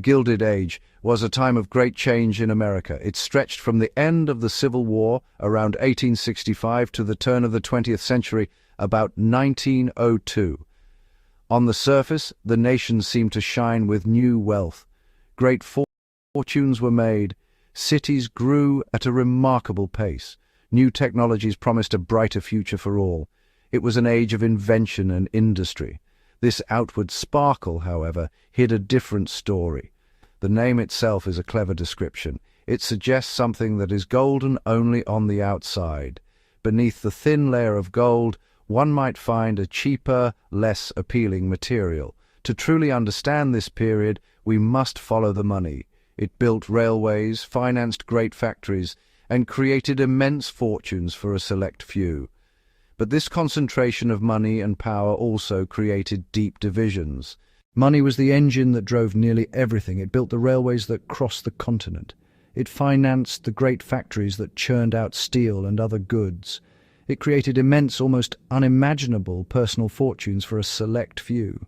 Gilded Age was a time of great change in America. It stretched from the end of the Civil War around 1865 to the turn of the 20th century, about 1902. On the surface, the nation seemed to shine with new wealth. Great fortunes were made. Cities grew at a remarkable pace. New technologies promised a brighter future for all. It was an age of invention and industry. This outward sparkle, however, hid a different story. The name itself is a clever description. It suggests something that is golden only on the outside. Beneath the thin layer of gold, one might find a cheaper, less appealing material. To truly understand this period, we must follow the money. It built railways, financed great factories, and created immense fortunes for a select few. But this concentration of money and power also created deep divisions. Money was the engine that drove nearly everything. It built the railways that crossed the continent. It financed the great factories that churned out steel and other goods. It created immense, almost unimaginable personal fortunes for a select few.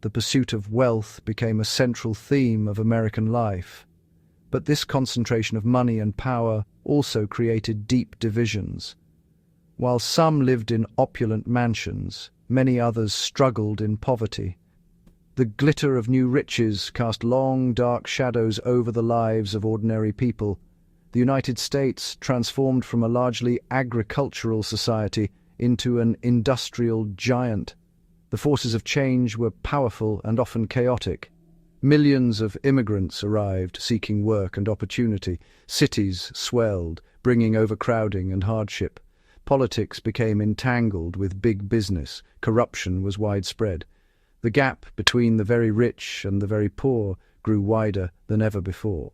The pursuit of wealth became a central theme of American life. But this concentration of money and power also created deep divisions. While some lived in opulent mansions, many others struggled in poverty. The glitter of new riches cast long, dark shadows over the lives of ordinary people. The United States transformed from a largely agricultural society into an industrial giant. The forces of change were powerful and often chaotic. Millions of immigrants arrived seeking work and opportunity. Cities swelled, bringing overcrowding and hardship. Politics became entangled with big business. Corruption was widespread. The gap between the very rich and the very poor grew wider than ever before.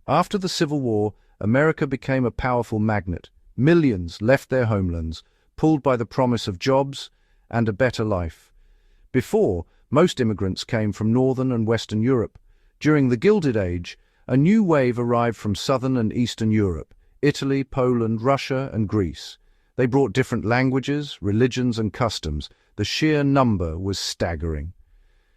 After the Civil War, America became a powerful magnet. Millions left their homelands, pulled by the promise of jobs and a better life. Before, most immigrants came from Northern and Western Europe. During the Gilded Age, a new wave arrived from Southern and Eastern Europe, Italy, Poland, Russia, and Greece. They brought different languages, religions, and customs. The sheer number was staggering.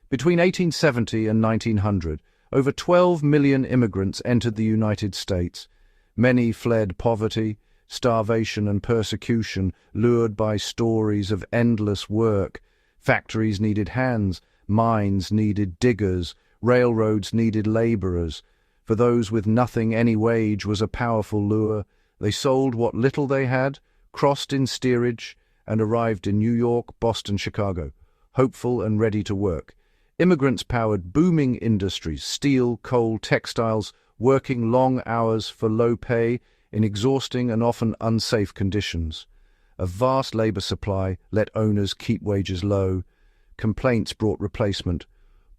Between 1870 and 1900, over 12 million immigrants entered the United States. Many fled poverty, starvation, and persecution, lured by stories of endless work. Factories needed hands, mines needed diggers, railroads needed laborers. For those with nothing, any wage was a powerful lure. They sold what little they had, crossed in steerage, and arrived in New York, Boston, Chicago, hopeful and ready to work. Immigrants powered booming industries, steel, coal, textiles, working long hours for low pay in exhausting and often unsafe conditions. A vast labor supply let owners keep wages low. Complaints brought replacement.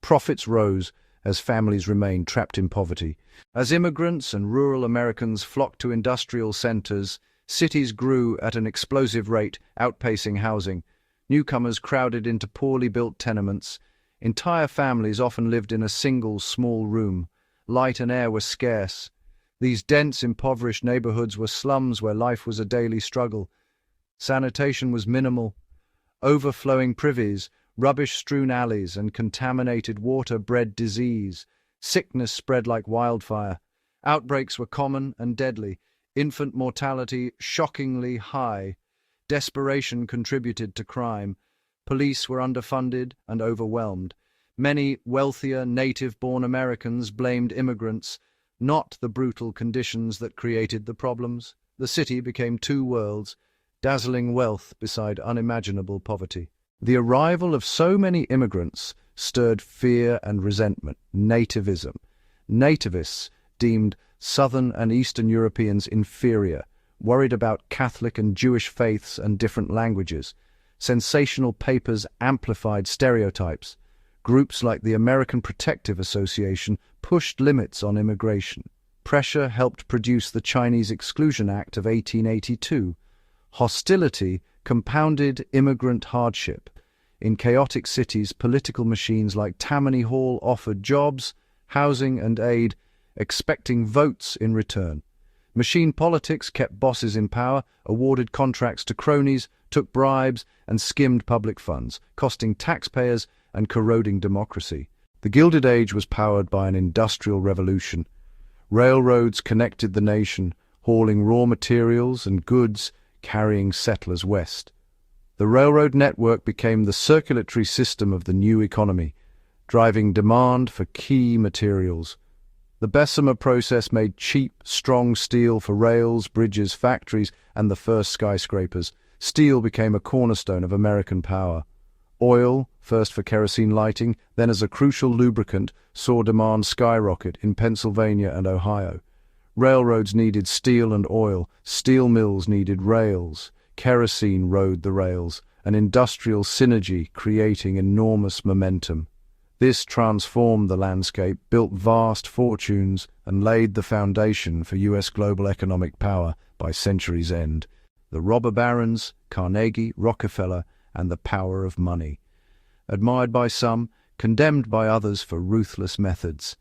Profits rose as families remained trapped in poverty. As immigrants and rural Americans flocked to industrial centers, cities grew at an explosive rate, outpacing housing. Newcomers crowded into poorly built tenements. Entire families often lived in a single small room. Light and air were scarce. These dense, impoverished neighborhoods were slums where life was a daily struggle. Sanitation was minimal. Overflowing privies, rubbish-strewn alleys, and contaminated water bred disease. Sickness spread like wildfire. Outbreaks were common and deadly. Infant mortality shockingly high. Desperation contributed to crime. Police were underfunded and overwhelmed. Many wealthier native-born Americans blamed immigrants, not the brutal conditions that created the problems. The city became two worlds, dazzling wealth beside unimaginable poverty. The arrival of so many immigrants stirred fear and resentment. Nativism. Nativists deemed Southern and Eastern Europeans inferior, worried about Catholic and Jewish faiths and different languages. Sensational papers amplified stereotypes. Groups like the American Protective Association pushed limits on immigration. Pressure helped produce the Chinese Exclusion Act of 1882. Hostility compounded immigrant hardship. In chaotic cities, political machines like Tammany Hall offered jobs, housing, and aid, expecting votes in return. Machine politics kept bosses in power, awarded contracts to cronies, took bribes, and skimmed public funds, costing taxpayers and corroding democracy. The Gilded Age was powered by an industrial revolution. Railroads connected the nation, hauling raw materials and goods, carrying settlers west. The railroad network became the circulatory system of the new economy, driving demand for key materials. The Bessemer process made cheap, strong steel for rails, bridges, factories, and the first skyscrapers. Steel became a cornerstone of American power. Oil, first for kerosene lighting, then as a crucial lubricant, saw demand skyrocket in Pennsylvania and Ohio. Railroads needed steel and oil, steel mills needed rails, kerosene rode the rails, an industrial synergy creating enormous momentum. This transformed the landscape, built vast fortunes, and laid the foundation for U.S. global economic power by century's end. The robber barons, Carnegie, Rockefeller, and the power of money. Admired by some, condemned by others for ruthless methods.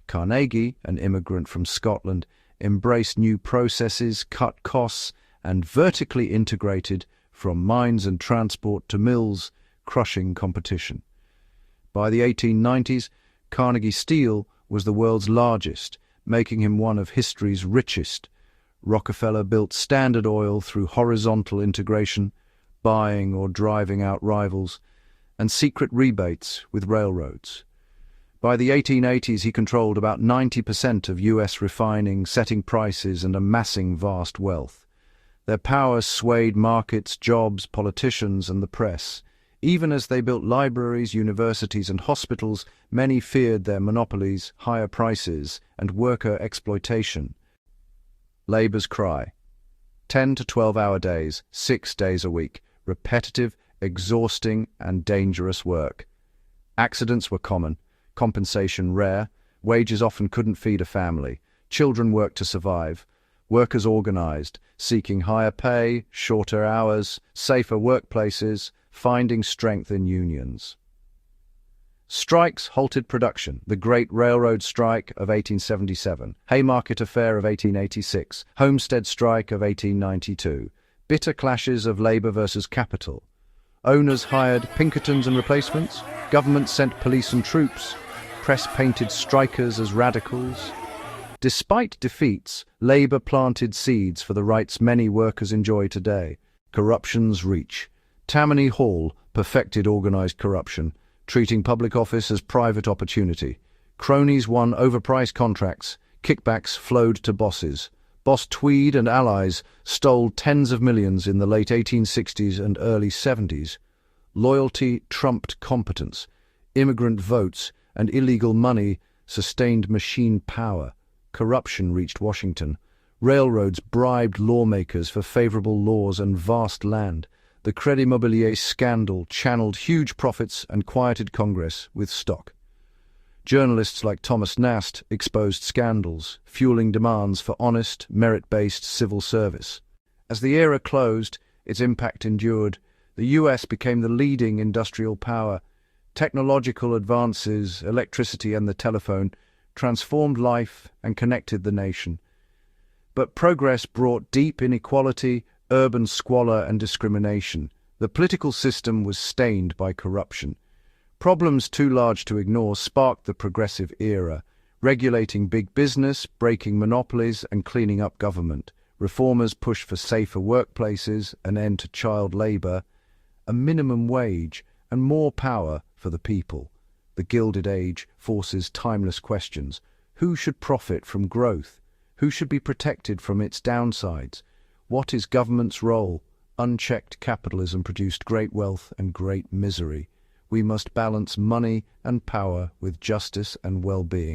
Carnegie, an immigrant from Scotland, embraced new processes, cut costs, and vertically integrated from mines and transport to mills, crushing competition. By the 1890s, Carnegie Steel was the world's largest, making him one of history's richest. Rockefeller built Standard Oil through horizontal integration, buying or driving out rivals, and secret rebates with railroads. By the 1880s, he controlled about 90% of U.S. refining, setting prices and amassing vast wealth. Their power swayed markets, jobs, politicians, and the press. Even as they built libraries, universities, and hospitals, many feared their monopolies, higher prices, and worker exploitation. Labor's cry. 10 to 12-hour days, 6 days a week. Repetitive, exhausting, and dangerous work. Accidents were common, compensation rare, wages often couldn't feed a family, children worked to survive, workers organized, seeking higher pay, shorter hours, safer workplaces, finding strength in unions. Strikes halted production. The Great Railroad Strike of 1877, Haymarket Affair of 1886, Homestead Strike of 1892, bitter clashes of labor versus capital. Owners hired Pinkertons and replacements, government sent police and troops, press painted strikers as radicals. Despite defeats, labor planted seeds for the rights many workers enjoy today. Corruption's reach. Tammany Hall perfected organized corruption, treating public office as private opportunity. Cronies won overpriced contracts, kickbacks flowed to bosses. Boss Tweed and allies stole tens of millions in the late 1860s and early 70s. Loyalty trumped competence. Immigrant votes and illegal money sustained machine power. Corruption reached Washington. Railroads bribed lawmakers for favorable laws and vast land. The Crédit Mobilier scandal channeled huge profits and quieted Congress with stock. Journalists like Thomas Nast exposed scandals, fueling demands for honest, merit-based civil service. As the era closed, its impact endured. The U.S. became the leading industrial power. Technological advances, electricity and the telephone, transformed life and connected the nation. But progress brought deep inequality, urban squalor and discrimination. The political system was stained by corruption. Problems too large to ignore sparked the progressive era, regulating big business, breaking monopolies, and cleaning up government. Reformers pushed for safer workplaces, an end to child labor, a minimum wage, and more power for the people. The Gilded Age forces timeless questions. Who should profit from growth? Who should be protected from its downsides? What is government's role? Unchecked capitalism produced great wealth and great misery. We must balance money and power with justice and well-being.